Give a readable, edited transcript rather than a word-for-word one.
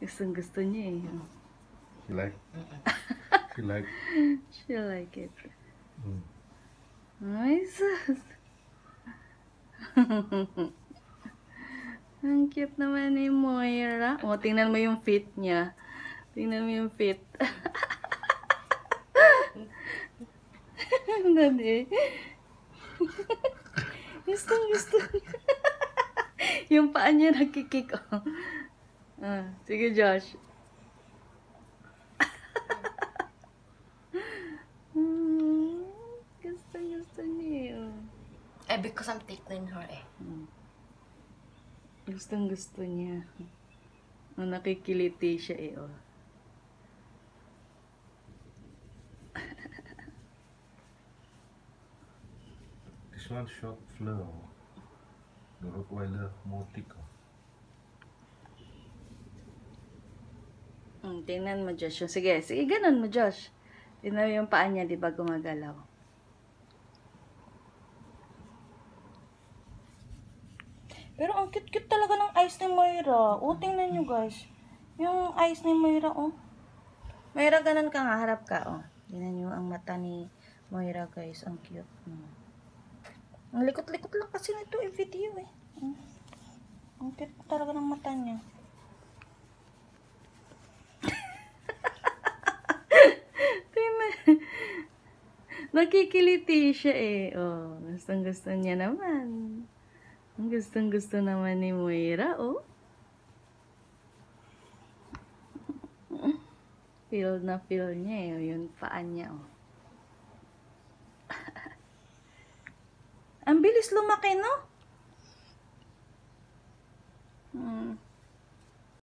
Gustong gusto niya eh. She like? She like? She like it. Mm. Ay, sus. Ang cute naman ni Moira. O, tingnan mo yung feet niya. Tingnan mo yung feet. Dali. Gustong gusto niya. Yung paa niya nagkikik. Oh. Sige, Josh. Gusto niya. Because I'm tickling her eh. Gusto niya. Nakikiliti siya eh. Oh. This one short fleur. The Rottweiler Mortico. Tingnan mo, Josh. Sige, ganun mo, Josh. Tingnan mo yung paa niya, di ba, gumagalaw. Pero ang cute-cute talaga ng eyes ni Moira. O, tingnan nyo, guys. Yung eyes ni Moira, oh. Moira, ganun ka nga. Harap ka, oh. Tingnan nyo ang mata ni Moira, guys. Ang cute. Ang likot-likot lang kasi nito yung video, eh. Ang cute talaga ng mata niya. Nakikiliti siya eh. Oh, gustong-gusto niya naman. Ang gustong-gusto naman ni Moira, oh. Feel na feel niya eh. Yung paa niya, oh. Ang bilis lumaki, no?